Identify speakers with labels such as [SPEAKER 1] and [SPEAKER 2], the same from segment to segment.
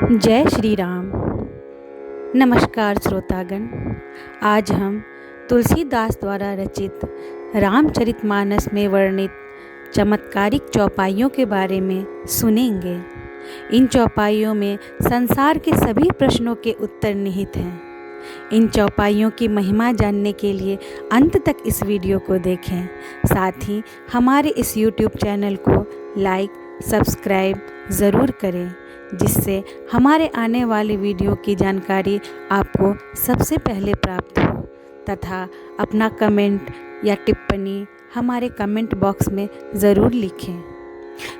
[SPEAKER 1] जय श्री राम। नमस्कार श्रोतागण। आज हम तुलसीदास द्वारा रचित रामचरितमानस में वर्णित चमत्कारिक चौपाइयों के बारे में सुनेंगे। इन चौपाइयों में संसार के सभी प्रश्नों के उत्तर निहित हैं। इन चौपाइयों की महिमा जानने के लिए अंत तक इस वीडियो को देखें। साथ ही हमारे इस YouTube चैनल को लाइक सब्सक्राइब ज़रूर करें, जिससे हमारे आने वाले वीडियो की जानकारी आपको सबसे पहले प्राप्त हो, तथा अपना कमेंट या टिप्पणी हमारे कमेंट बॉक्स में ज़रूर लिखें।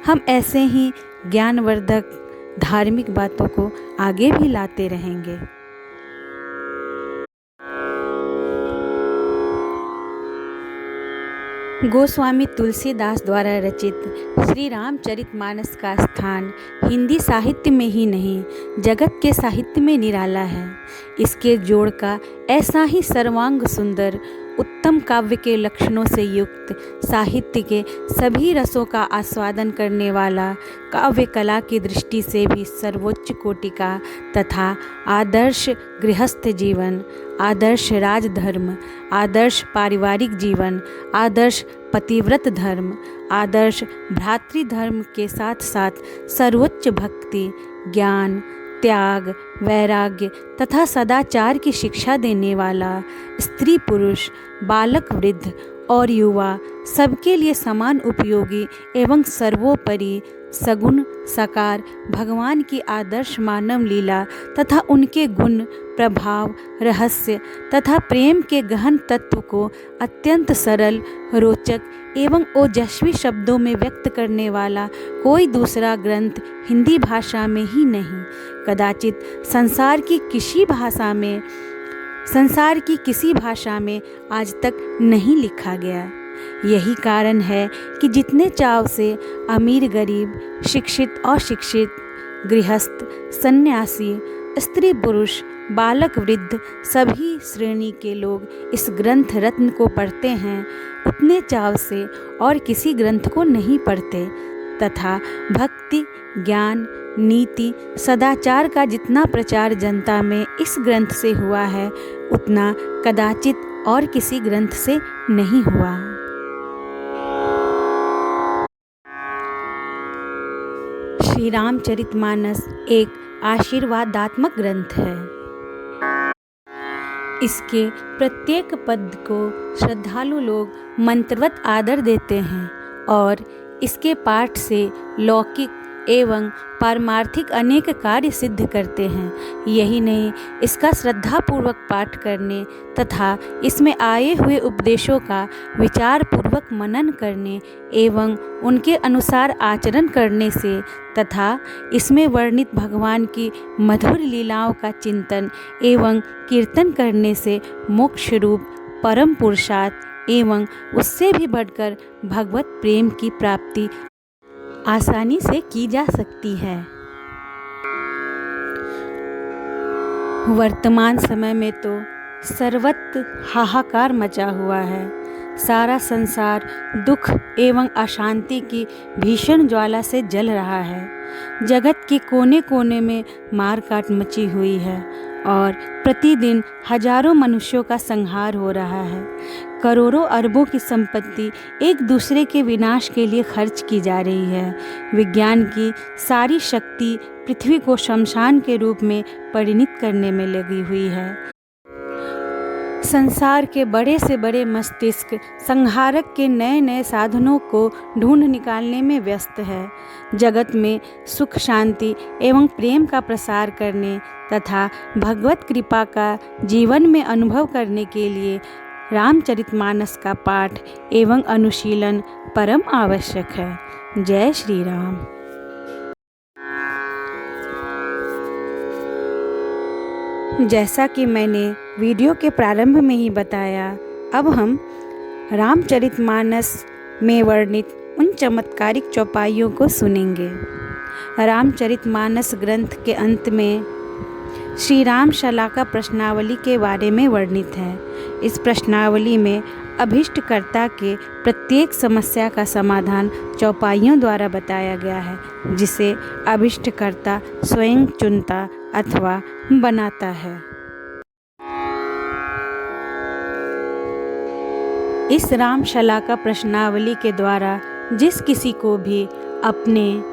[SPEAKER 1] हम ऐसे ही ज्ञानवर्धक धार्मिक बातों को आगे भी लाते रहेंगे। गोस्वामी तुलसीदास द्वारा रचित श्री रामचरितमानस का स्थान हिंदी साहित्य में ही नहीं, जगत के साहित्य में निराला है। इसके जोड़ का ऐसा ही सर्वांग सुंदर, उत्तम काव्य के लक्षणों से युक्त, साहित्य के सभी रसों का आस्वादन करने वाला, काव्य कला की दृष्टि से भी सर्वोच्च कोटि का तथा आदर्श गृहस्थ जीवन, आदर्श राजधर्म, आदर्श पारिवारिक जीवन, आदर्श पतिव्रत धर्म, आदर्श भ्रातृधर्म के साथ साथ सर्वोच्च भक्ति, ज्ञान, त्याग, वैराग्य तथा सदाचार की शिक्षा देने वाला, स्त्री पुरुष, बालक वृद्ध और युवा सबके लिए समान उपयोगी एवं सर्वोपरि सगुण साकार भगवान की आदर्श मानव लीला तथा उनके गुण, प्रभाव, रहस्य तथा प्रेम के गहन तत्व को अत्यंत सरल, रोचक एवं ओजस्वी शब्दों में व्यक्त करने वाला कोई दूसरा ग्रंथ हिंदी भाषा में ही नहीं, कदाचित संसार की किसी भाषा में आज तक नहीं लिखा गया। यही कारण है कि जितने चाव से अमीर गरीब, शिक्षित अशिक्षित, गृहस्थ सन्यासी, स्त्री पुरुष, बालक वृद्ध सभी श्रेणी के लोग इस ग्रंथ रत्न को पढ़ते हैं, उतने चाव से और किसी ग्रंथ को नहीं पढ़ते। तथा भक्ति, ज्ञान, नीति, सदाचार का जितना प्रचार जनता में इस ग्रंथ से हुआ है, उतना कदाचित और किसी ग्रंथ से नहीं हुआ। श्री रामचरितमानस एक आशीर्वादात्मक ग्रंथ है। इसके प्रत्येक पद को श्रद्धालु लोग मंत्रवत आदर देते हैं और इसके पाठ से लौकिक एवं पारमार्थिक अनेक कार्य सिद्ध करते हैं। यही नहीं, इसका श्रद्धापूर्वक पाठ करने तथा इसमें आए हुए उपदेशों का विचार पूर्वक मनन करने एवं उनके अनुसार आचरण करने से तथा इसमें वर्णित भगवान की मधुर लीलाओं का चिंतन एवं कीर्तन करने से मोक्ष रूप परम पुरुषार्थ एवं उससे भी बढ़कर भगवत प्रेम की प्राप्ति आसानी से की जा सकती है। वर्तमान समय में तो सर्वत्र हाहाकार मचा हुआ है। सारा संसार दुख एवं अशांति की भीषण ज्वाला से जल रहा है। जगत के कोने कोने में मार काट मची हुई है और प्रतिदिन हजारों मनुष्यों का संहार हो रहा है। करोड़ों अरबों की संपत्ति एक दूसरे के विनाश के लिए खर्च की जा रही है। विज्ञान की सारी शक्ति पृथ्वी को शमशान के रूप में परिणित करने में लगी हुई है। संसार के बड़े से बड़े मस्तिष्क संहारक के नए नए साधनों को ढूंढ निकालने में व्यस्त है। जगत में सुख, शांति एवं प्रेम का प्रसार करने तथा भगवत कृपा का जीवन में अनुभव करने के लिए रामचरितमानस का पाठ एवं अनुशीलन परम आवश्यक है। जय श्री राम। जैसा कि मैंने वीडियो के प्रारंभ में ही बताया, अब हम रामचरितमानस में वर्णित उन चमत्कारिक चौपाइयों को सुनेंगे। रामचरितमानस ग्रंथ के अंत में श्री राम शलाका प्रश्नावली के बारे में वर्णित है। इस प्रश्नावली में अभिष्टकर्ता के प्रत्येक समस्या का समाधान चौपाइयों द्वारा बताया गया है, जिसे अभिष्टकर्ता स्वयं चुनता अथवा बनाता है। इस राम शलाका प्रश्नावली के द्वारा जिस किसी को भी अपने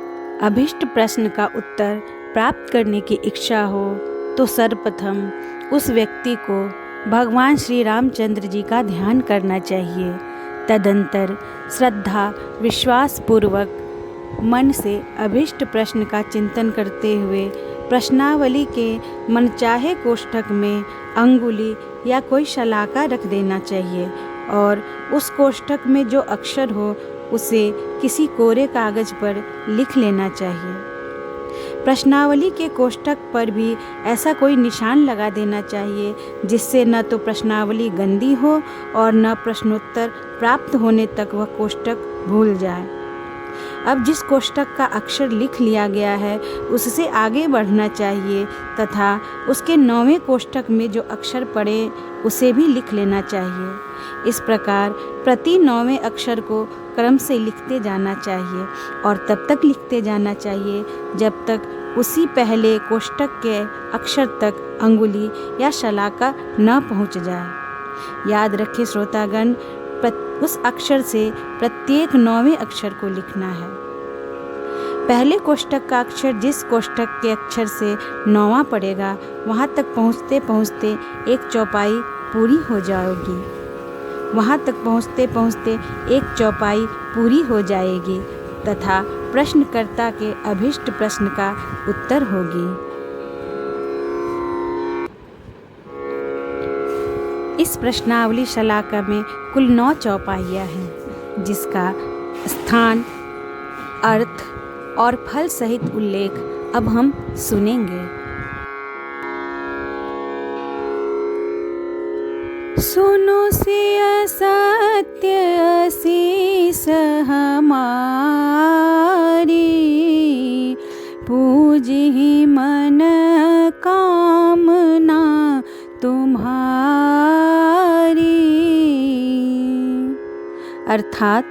[SPEAKER 1] अभिष्ट प्रश्न का उत्तर प्राप्त करने की इच्छा हो तो सर्वप्रथम उस व्यक्ति को भगवान श्री रामचंद्र जी का ध्यान करना चाहिए। तदंतर श्रद्धा विश्वास पूर्वक मन से अभिष्ट प्रश्न का चिंतन करते हुए प्रश्नावली के मनचाहे कोष्ठक में अंगुली या कोई शलाका रख देना चाहिए और उस कोष्ठक में जो अक्षर हो उसे किसी कोरे कागज पर लिख लेना चाहिए। प्रश्नावली के कोष्ठक पर भी ऐसा कोई निशान लगा देना चाहिए जिससे न तो प्रश्नावली गंदी हो और न प्रश्नोत्तर प्राप्त होने तक वह कोष्ठक भूल जाए। अब जिस कोष्ठक का अक्षर लिख लिया गया है उससे आगे बढ़ना चाहिए तथा उसके 9वें कोष्ठक में जो अक्षर पड़े उसे भी लिख लेना चाहिए। इस प्रकार प्रति 9वें अक्षर को क्रम से लिखते जाना चाहिए और तब तक लिखते जाना चाहिए जब तक उसी पहले कोष्ठक के अक्षर तक अंगुली या शलाका न पहुंच जाए। याद रखें श्रोतागण, उस अक्षर से प्रत्येक 9वें अक्षर को लिखना है। पहले कोष्ठक का अक्षर जिस कोष्ठक के अक्षर से 9वां पड़ेगा वहाँ तक पहुँचते पहुँचते एक चौपाई पूरी हो जाएगी। वहाँ तक पहुँचते पहुँचते एक चौपाई पूरी हो जाएगी तथा प्रश्नकर्ता के अभिष्ट प्रश्न का उत्तर होगी। इस प्रश्नावली शलाका में कुल 9 चौपाइयाँ हैं, जिसका स्थान, अर्थ और फल सहित उल्लेख अब हम सुनेंगे। सुनो सिया सत्य असीस हमारी, पूजी मन कामना तुम्हारी। अर्थात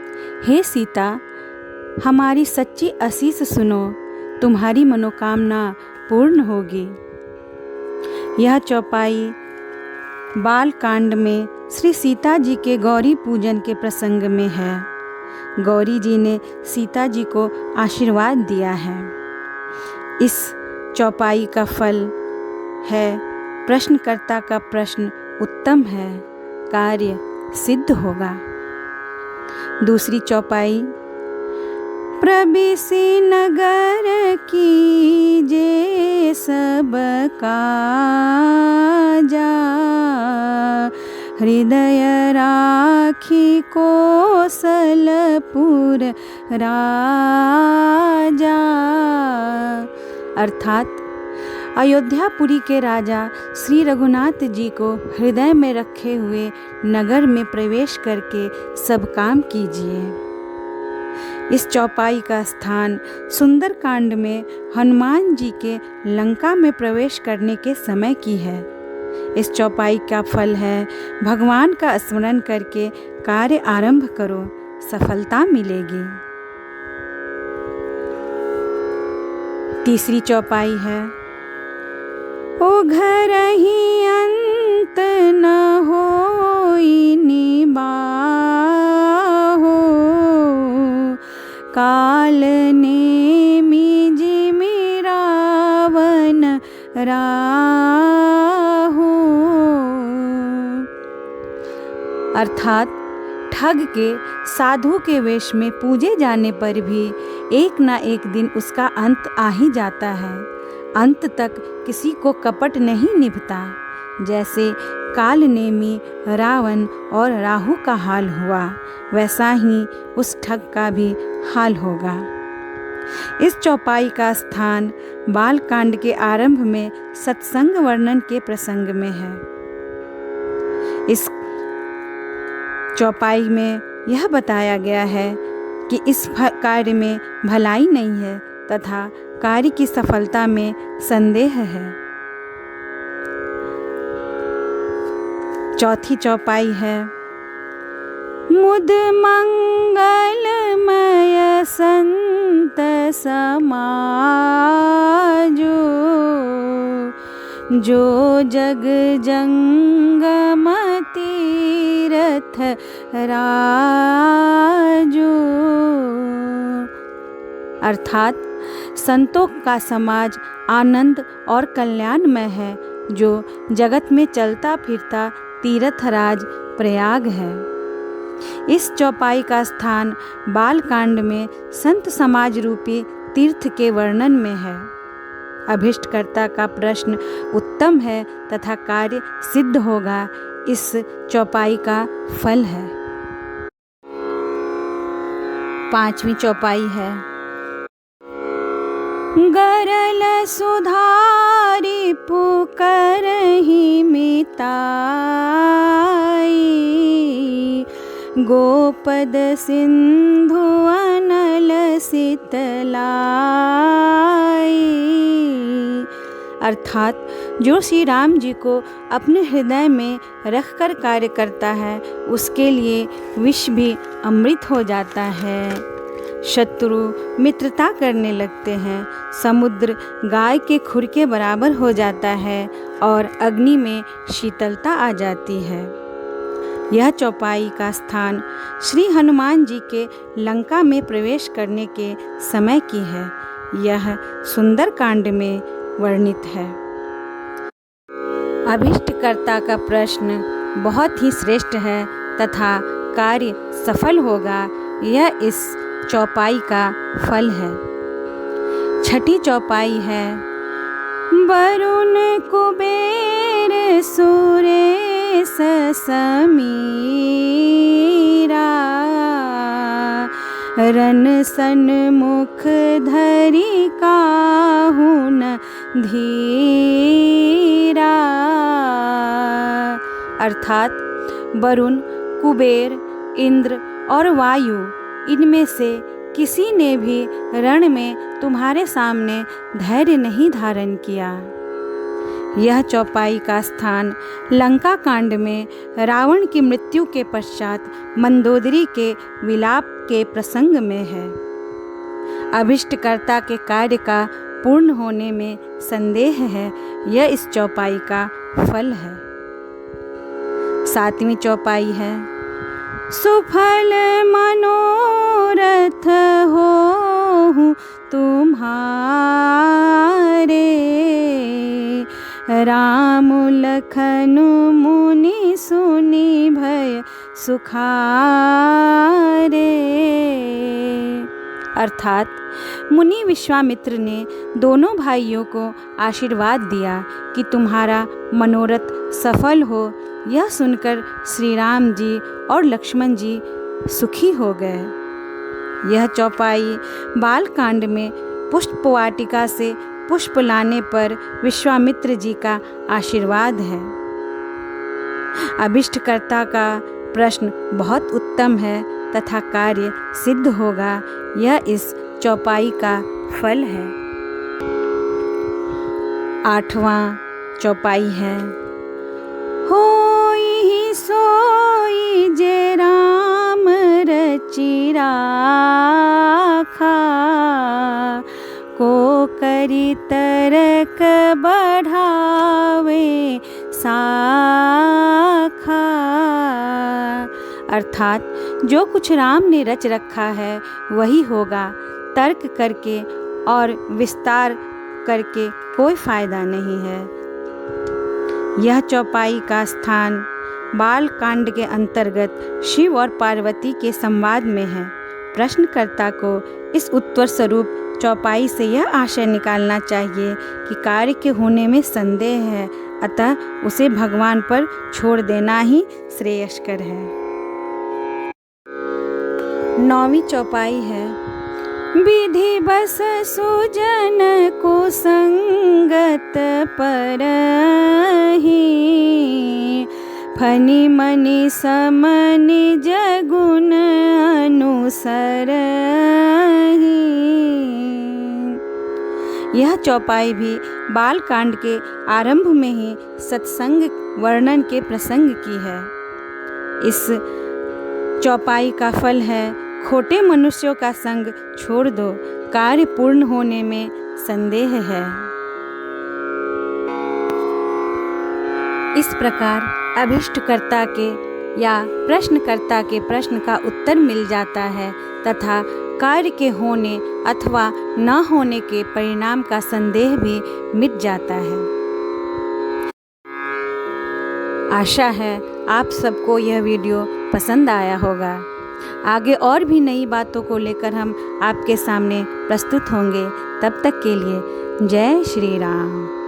[SPEAKER 1] हे सीता, हमारी सच्ची आशीष सुनो, तुम्हारी मनोकामना पूर्ण होगी। यह चौपाई बाल कांड में श्री सीता जी के गौरी पूजन के प्रसंग में है। गौरी जी ने सीता जी को आशीर्वाद दिया है। इस चौपाई का फल है प्रश्नकर्ता का प्रश्न उत्तम है, कार्य सिद्ध होगा। दूसरी चौपाई, प्रबिसी नगर कीजे सब काजा, हृदय राखी कौशलपुर राजा। अर्थात अयोध्यापुरी के राजा श्री रघुनाथ जी को हृदय में रखे हुए नगर में प्रवेश करके सब काम कीजिए। इस चौपाई का स्थान सुंदरकांड में हनुमान जी के लंका में प्रवेश करने के समय की है। इस चौपाई का फल है भगवान का स्मरण करके कार्य आरंभ करो, सफलता मिलेगी। तीसरी चौपाई है, ओ घर ही अंत न होई निबाहो, काल नेमि जिमि रावण राहो। अर्थात ठग के साधु के वेश में पूजे जाने पर भी एक ना एक दिन उसका अंत आ ही जाता है। अंत तक किसी को कपट नहीं निभता। जैसे कालनेमी रावण और राहु का हाल हुआ, वैसा ही उस ठग का भी हाल होगा। इस चौपाई का स्थान बालकांड के आरंभ में सत्संग वर्णन के प्रसंग में है। इस चौपाई में यह बताया गया है कि इस कार्य में भलाई नहीं है तथा कार्य की सफलता में संदेह है। चौथी चौपाई है मुद मंगलमय संत समाजो, जो जग जंगम तीरथ राजो। अर्थात संतों का समाज आनंद और कल्याणमय है, जो जगत में चलता फिरता तीर्थराज प्रयाग है। इस चौपाई का स्थान बालकांड में संत समाज रूपी तीर्थ के वर्णन में है। अभिष्टकर्ता का प्रश्न उत्तम है तथा कार्य सिद्ध होगा, इस चौपाई का फल है। पांचवी चौपाई है गरल सुधारी पुकरहि मिताई, गोपद सिंधु अनल शीतलाई। अर्थात जो श्री राम जी को अपने हृदय में रखकर कार्य करता है, उसके लिए विष भी अमृत हो जाता है। शत्रु मित्रता करने लगते हैं, समुद्र गाय के खुर के बराबर हो जाता है और अग्नि में शीतलता आ जाती है। यह चौपाई का स्थान श्री हनुमान जी के लंका में प्रवेश करने के समय की है। यह सुंदर कांड में वर्णित है। अभिष्टकर्ता का प्रश्न बहुत ही श्रेष्ठ है तथा कार्य सफल होगा, यह इस चौपाई का फल है। छठी चौपाई है वरुण कुबेर सुरेश समीरा, रन सन्मुख धरि काहू न धीरा। अर्थात वरुण, कुबेर, इंद्र और वायु, इनमें से किसी ने भी रण में तुम्हारे सामने धैर्य नहीं धारण किया। यह चौपाई का स्थान लंका कांड में रावण की मृत्यु के पश्चात मंदोदरी के विलाप के प्रसंग में है। अभिष्टकर्ता के कार्य का पूर्ण होने में संदेह है, यह इस चौपाई का फल है। सातवीं चौपाई है सुफल मनोरथ होहु तुम्हारे, राम लखन मुनि सुनि भय सुखारे। अर्थात मुनि विश्वामित्र ने दोनों भाइयों को आशीर्वाद दिया कि तुम्हारा मनोरथ सफल हो। यह सुनकर श्री राम जी और लक्ष्मण जी सुखी हो गए। यह चौपाई बालकांड में पुष्प वाटिका से पुष्प लाने पर विश्वामित्र जी का आशीर्वाद है। अभिष्टकर्ता का प्रश्न बहुत उत्तम है तथा कार्य सिद्ध होगा, यह इस चौपाई का फल है। आठवां चौपाई है होई सोई जे राम रचि राखा, को करी तरक बढ़ावे साखा। अर्थात जो कुछ राम ने रच रखा है वही होगा, तर्क करके और विस्तार करके कोई फायदा नहीं है। यह चौपाई का स्थान बालकांड के अंतर्गत शिव और पार्वती के संवाद में है। प्रश्नकर्ता को इस उत्तर स्वरूप चौपाई से यह आशय निकालना चाहिए कि कार्य के होने में संदेह है, अतः उसे भगवान पर छोड़ देना ही श्रेयस्कर है। नौवीं चौपाई है विधि बस सुजन को संगत परहि, फनि मनि सम निज गुण अनुसरहि। यह चौपाई भी बालकांड के आरंभ में ही सत्संग वर्णन के प्रसंग की है। इस चौपाई का फल है, खोटे मनुष्यों का संग छोड़ दो, कार्य पूर्ण होने में संदेह है। इस प्रकार अभिष्टकर्ता के या प्रश्नकर्ता के प्रश्न का उत्तर मिल जाता है तथा कार्य के होने अथवा न होने के परिणाम का संदेह भी मिट जाता है। आशा है आप सबको यह वीडियो पसंद आया होगा। आगे और भी नई बातों को लेकर हम आपके सामने प्रस्तुत होंगे। तब तक के लिए जय श्री राम।